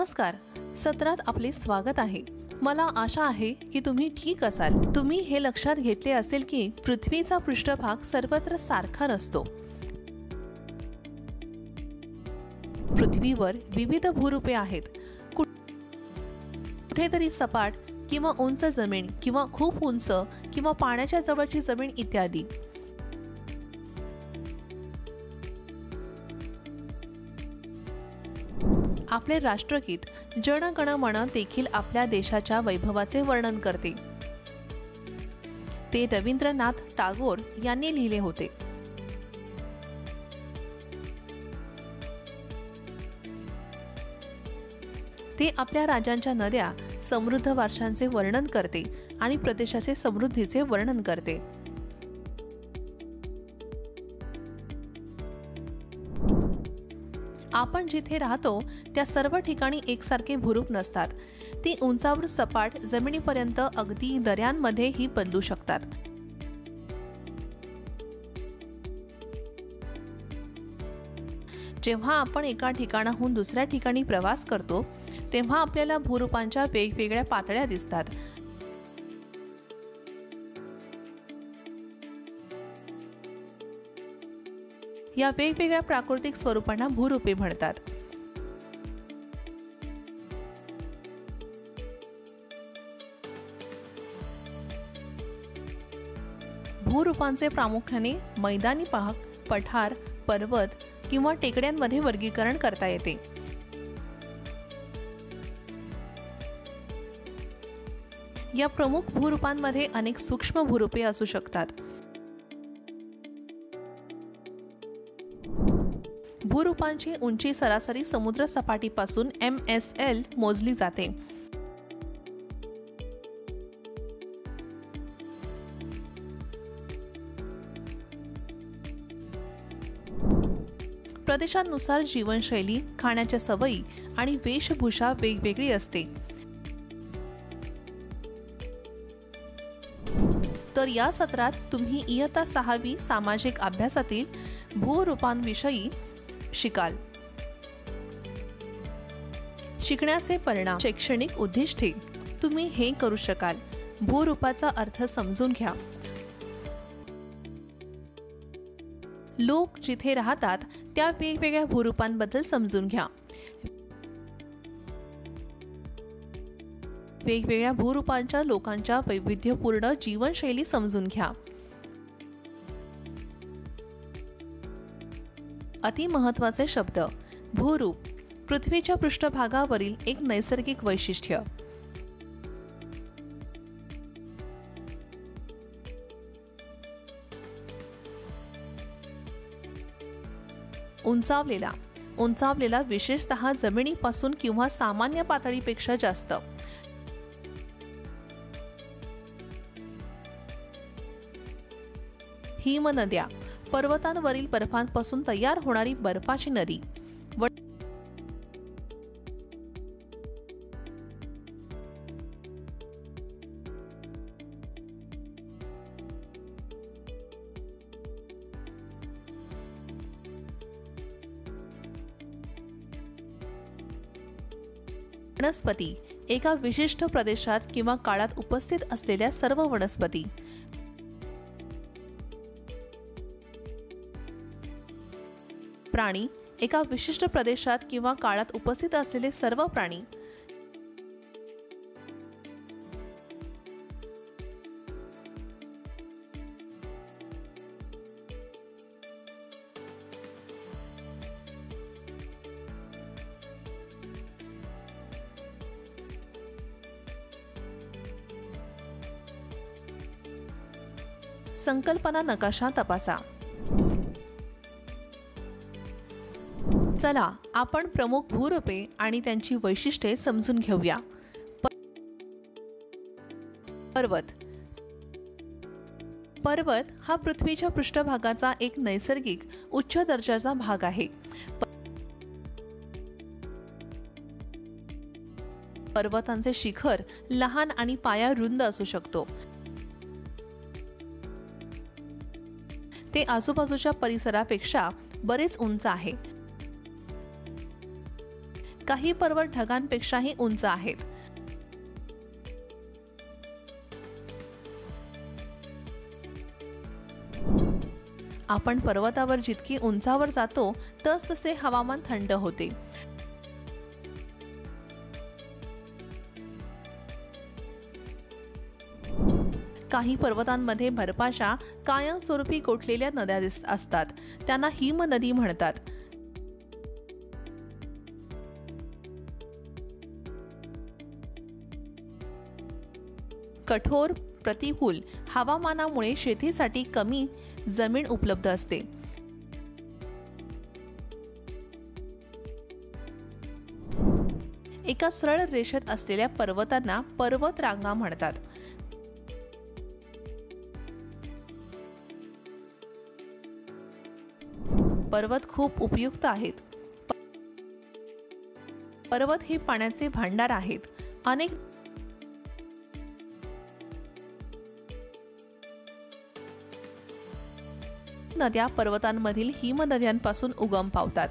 नमस्कार, सत्रात आपले स्वागत आहे। मला आशा आहे की तुम्ही ठीक असाल। तुम्ही हे लक्षात घेतले असेल की पृथ्वीचा पृष्ठभाग सर्वत्र सारखा नसतो। पृथ्वीवर विविध भूरूपे आहेत। कुठेतरी सपाट किंवा उंच जमीन किंवा खूप उंच किंवा पाण्याच्या जवळची जमीन इत्यादी। आपले राष्ट्रगीत जन गण मन देखील आपल्या देशाच्या वैभवाचे वर्णन करते। ते रवींद्रनाथ टागोर यांनी लिहिले होते। ते आपल्या राज्यांच्या नद्या, समृद्ध वारशांचे वर्णन करते आणि प्रदेशाचे समृद्धीचे वर्णन करते। आपण जिथे राहतो त्या सर्व ठिकाणी एकसारखे भूरूप नसतात। ती उंचावर सपाट जमिनीपर्यंत अगदी दऱ्यांमध्ये ही बदलू शकतात। जेव्हा आपण एका ठिकाणाहून दुसऱ्या ठिकाणी प्रवास करतो तेव्हा आपल्याला भूरूपांच्या वेगवेगळ्या पातळ्या दिसतात। या वेगवेगळ्या प्राकृतिक स्वरूपांना भूरूपे म्हणतात। भूरूपांचे प्रामुख्याने मैदानी भाग, पठार, पर्वत किंवा टेकड्यांमध्ये वर्गीकरण करता येते। या प्रमुख भूरूपांमध्ये अनेक सूक्ष्म भूरूपे असू शकतात। भूरूपांची उंची सरासरी समुद्र सपाटीपासून MSL मोजली जाते। प्रदेशानुसार जीवनशैली, खाण्याच्या सवयी आणि वेशभूषा वेगवेगळी असते। तर या सत्रात तुम्ही इयत्ता 6वी सामाजिक अभ्यासातील भूरूपांविषयी शिकाल। शिकण्याचे परिणाम, शैक्षणिक उद्दिष्टे, तुम्ही हे करू शकाल। भूरूपाचा अर्थ समजून घ्या। लोक जिथे राहतात त्या वेगवेगळ्या भूरूपांबद्दल समजून घ्या। वेगवेगळ्या भूरूपांच्या लोकांच्या वैविध्यपूर्ण जीवनशैली समजून घ्या। अति महत्त्वाचे शब्द। भूरूप, पृथ्वीच्या पृष्ठभागावरील एक नैसर्गिक वैशिष्ट्य। उंचावलेला, उंचावलेला विशेषतः जमिनीपासून किंवा सामान्य पातळीपेक्षा जास्त। हिमनद्या, पर्वतांवरील बर्फांपासून तयार होणारी बर्फाची नदी। वनस्पती, एका विशिष्ट प्रदेशात किंवा काळात उपस्थित असलेल्या सर्व वनस्पती। प्राणी, एका विशिष्ट प्रदेशात किंवा काळात उपस्थित असलेले सर्व प्राणी। संकल्पना नकाशा तपासा। चला आपण प्रमुख भूरूपे आणि त्यांची वैशिष्ट्ये समजून घेऊया। पर्वत, पर्वत हा पृथ्वीच्या पृष्ठभागाचा एक नैसर्गिक उच्च दर्जाचा भाग आहे। पर्वतांचे शिखर लहान आणि पाया रुंद असू शकतो। ते आजूबाजूच्या परिसरापेक्षा बरेच उंच आहे। काही पर्वत ढगांपेक्षाही उंच आहेत. आपण पर्वतावर जितकी उंचावर जातो तसतसे हवामान थंड होते. काही पर्वतांमध्ये बर्फाच्या कायमस्वरूपी गोठलेल्या नद्या असतात. त्यांना हिमनदी म्हणतात. कठोर प्रतिकूल हवामानामुळे शेतीसाठी कमी जमीन उपलब्ध असते. एका सरळ रेषेत असलेल्या पर्वतांना पर्वत रांगा म्हणतात. पर्वत खूप उपयुक्त आहेत. पर्वत हे पाण्याचे भांडार आहेत. अनेक नद्या पर्वतांमधील हिमनद्यांपासून उगम पावतात.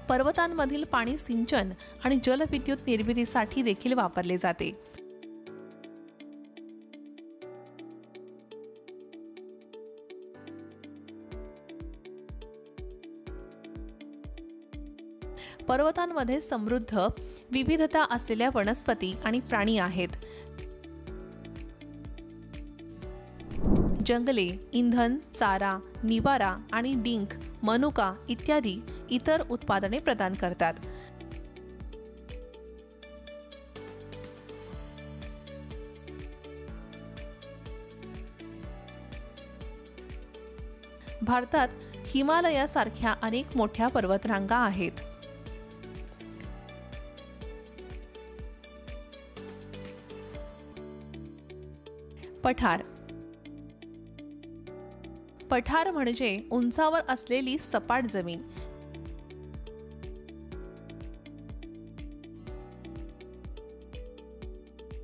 पर्वतांमधील पाणी सिंचन आणि जलविद्युत निर्मितीसाठी देखील वापरले जाते. पर्वतांमध्ये समृद्ध विविधता असलेल्या वनस्पती आणि प्राणी आहेत. जंगले इंधन, चारा, निवारा आणि डिंक, मनुका इत्यादी इतर उत्पादने प्रदान करतात. भारतात हिमालयासारख्या अनेक मोठ्या पर्वतरांगा आहेत. पठार. पठार म्हणजे उंचावर असलेली सपाट जमीन.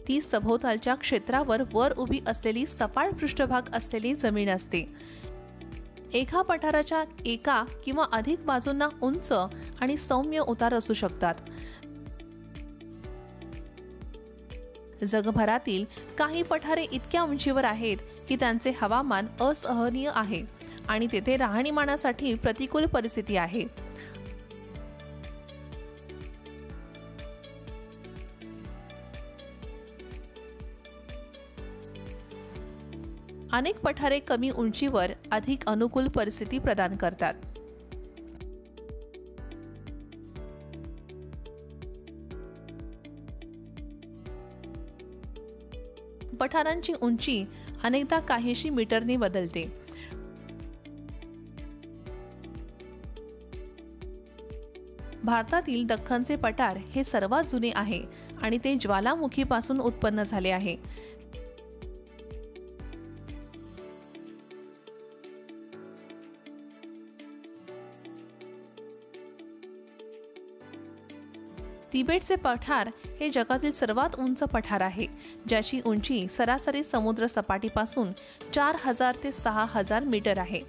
ती सभोवतालच्या क्षेत्रावर वर उभी असलेली सपाट पृष्ठभाग असलेली जमीन असते. एका पठाराच्या एका किंवा अधिक बाजूंना उंच आणि सौम्य उतार असू शकतात. जगभरातील काही पठारे इतक्या उंचीवर आहेत की त्यांचे हवामान असहनीय आहे आणि तेथे राहणीमानासाठी प्रतिकूल परिस्थिती आहे. अनेक पठारे कमी उंचीवर अधिक अनुकूल परिस्थिती प्रदान करतात. पठारांची उंची अनेकदा काहीशी मीटरने बदलते. भारतातील दख्खनचे पठार हे सर्वात जुने आहे आणि ते ज्वालामुखीपासून उत्पन्न झाले आहे. तिबेटचे पठार हे जगातील सर्वात उंच पठार आहे, ज्याची उंची सरासरी समुद्र सपाटीपासून 4000 ते 6000 मीटर आहे.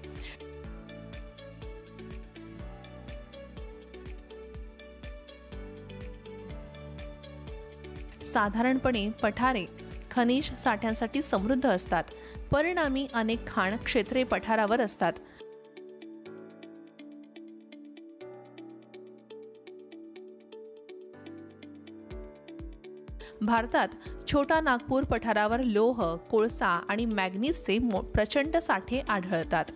साधारणपणे पठारे खनिज साठ्यांसाठी समृद्ध असतात. परिणामी अनेक खाण क्षेत्रे पठारावर असतात. भारतात छोटा नागपूर पठारावर लोह, कोळसा आणि मॅग्नीजचे प्रचंड साठे आढळतात.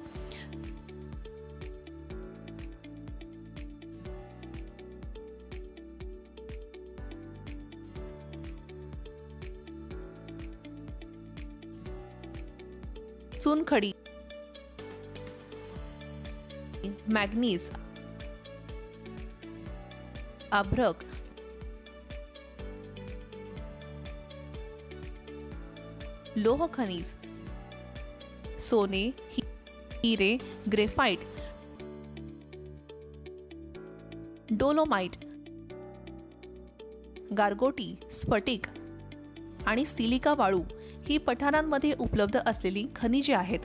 चुनखडी, मॅग्नीज, अभ्रक, लोह खनिज, सोने, हिरे, ग्रेफाइट, डोलोमाइट, गारगोटी, स्फटिक आणि सिलिका वाळू ही पठारांमध्ये उपलब्ध असलेली खनिजे आहेत.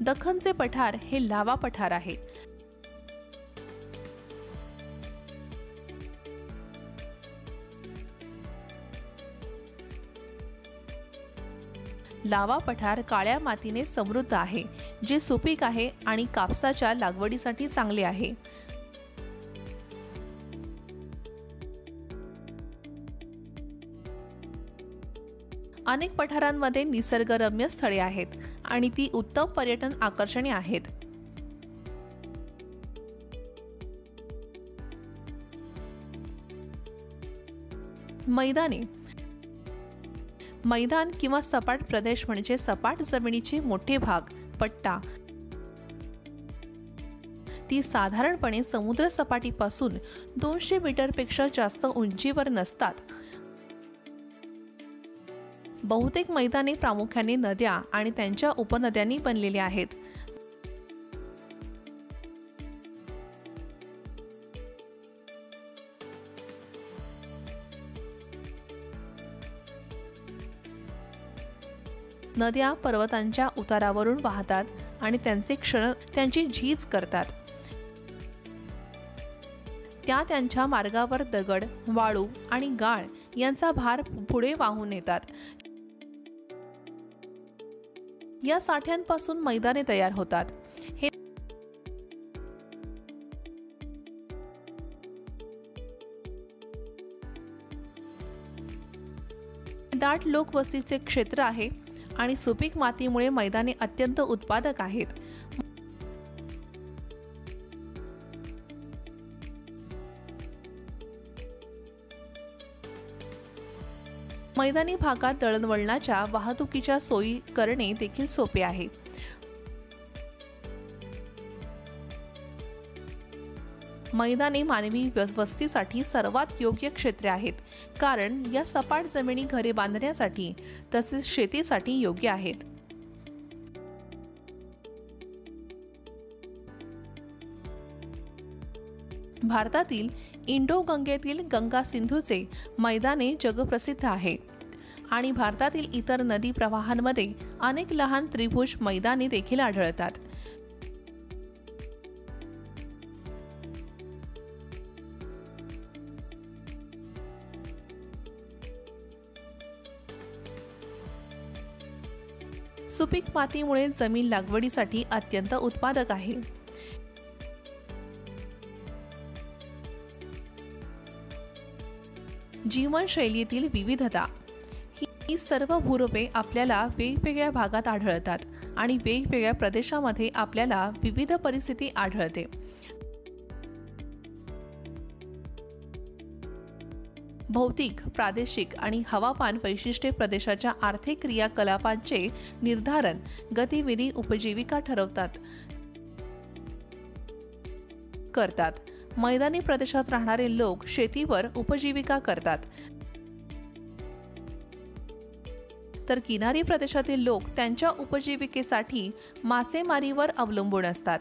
दख्खनचे पठार हे लावा पठार आहे. लावा पठार काळ्या मातीने समृद्ध आहे, जे सुपीक आहे आणि कापसाच्या लागवडीसाठी चांगले आहे. अनेक पठारांमध्ये निसर्गरम्य स्थळे आहेत आणि ती उत्तम पर्यटन आकर्षणे आहेत. मैदाने. मैदान किंवा सपाट प्रदेश म्हणजे सपाट जमिनीचे मोठे भाग, पट्टा. ती साधारणपणे समुद्र सपाटीपासून 200 मीटरपेक्षा जास्त उंचीवर नसतात. बहुतेक मैदाने प्रामुख्याने नद्या आणि त्यांच्या उपनद्यांनी बनलेली आहेत. नद्या पर्वतांच्या उतारावरून वाहतात आणि त्यांची झीज करतात. त्या त्यांच्या मार्गावर दगड, वाळू आणि गाळ यांचा भार पुढे वाहून नेतात. या साठ्यांपासून मैदाने तयार होतात. हे दाट लोकवस्तीचे क्षेत्र आहे आणि सुपीक मातीमुळे मैदाने अत्यंत उत्पादक आहेत. मैदानी भागात दळणवळणाच्या वाहतुकीच्या सोयी करणे देखील सोपे आहे. मैदाने मानवी वस्तीसाठी सर्वात योग्य क्षेत्रे आहेत, कारण या सपाट जमिनी घरे बांधण्यासाठी तसेच शेतीसाठी योग्य आहेत. भारतातील इंडो गंगेतील गंगा सिंधूचे मैदाने जगप्रसिद्ध आहे आणि भारतातील इतर नदी प्रवाहांमध्ये अनेक लहान त्रिभुज मैदाने देखील आढळतात. सुपीक मातीमुळे जमीन लागवडीसाठी अत्यंत उत्पादक आहे. जीवनशैलीतील विविधता. ही सर्व भूरूपे आपल्याला वेगवेगळ्या भागात आढळतात आणि वेगवेगळ्या प्रदेशामध्ये आपल्याला विविध परिस्थिती आढळते. भौतिक, प्रादेशिक आणि हवामान वैशिष्ट्ये प्रदेशाच्या आर्थिक क्रियाकलापांचे निर्धारण, गतिविधी, उपजीविका करतात. मैदानी प्रदेशात राहणारे लोक शेतीवर उपजीविका करतात, तर किनारी प्रदेशातील लोक त्यांच्या उपजीविकेसाठी मासेमारीवर अवलंबून असतात.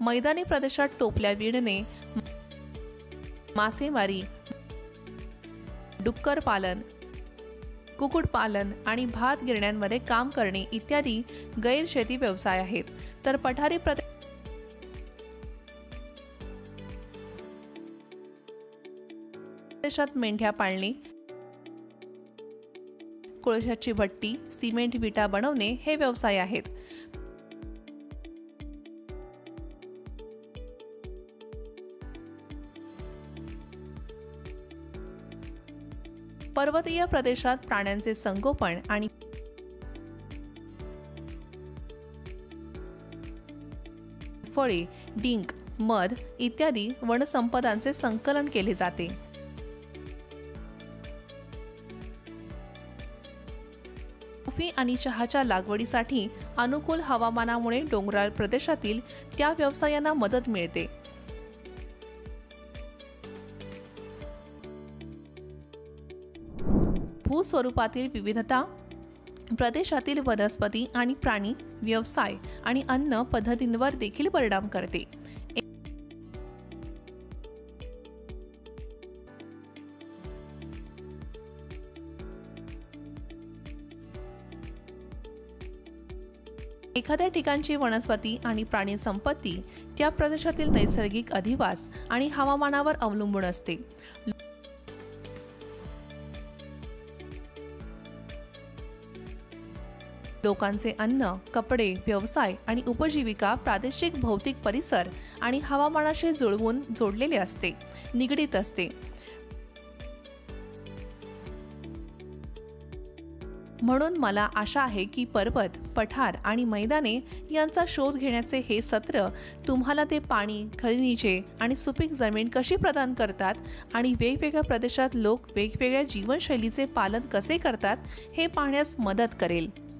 मैदानी प्रदेशात टोपल्या विणणे, मासेमारी, डुक्कर पालन, कुक्कुटपालन आणि भात गिरण्यांमध्ये काम करणे इत्यादी गैरशेती व्यवसाय आहेत. तर पठारी प्रदेशात मेंढ्या पाळणे, कोळशाची भट्टी, सिमेंट विटा बनवणे हे व्यवसाय आहेत. पर्वतीय प्रदेशात प्राण्यांचे संगोपन आणि फळे, डिंक, मध इत्यादी वनसंपदांचे संकलन केले जाते. कॉफी आणि चहाच्या लागवडीसाठी अनुकूल हवामानामुळे डोंगराळ प्रदेशातील त्या व्यवसायांना मदत मिळते. भूस्वरूपातील विविधता प्रदेशातील वनस्पती आणि प्राणी, व्यवसाय आणि अन्न पद्धतींवर देखील परिणाम करते. एखाद्या ठिकाणची वनस्पती आणि प्राणी संपत्ती त्या प्रदेशातील नैसर्गिक अधिवास आणि हवामानावर अवलंबून असते. लोकांचे अन्न, कपडे, व्यवसाय आणि उपजीविका प्रादेशिक भौतिक परिसर आणि हवामानाशी जुळवून जोडलेले असते, निगडीत असते. म्हणून मला आशा आहे की पर्वत, पठार आणि मैदाने यांचा शोध घेण्याचे हे सत्र तुम्हाला ते पाणी, खनिजे आणि सुपीक जमीन कशी प्रदान करतात आणि वेगवेगळ्या प्रदेशात लोक वेगवेगळ्या जीवनशैलीचे पालन कसे करतात हे पाहण्यास मदत करेल.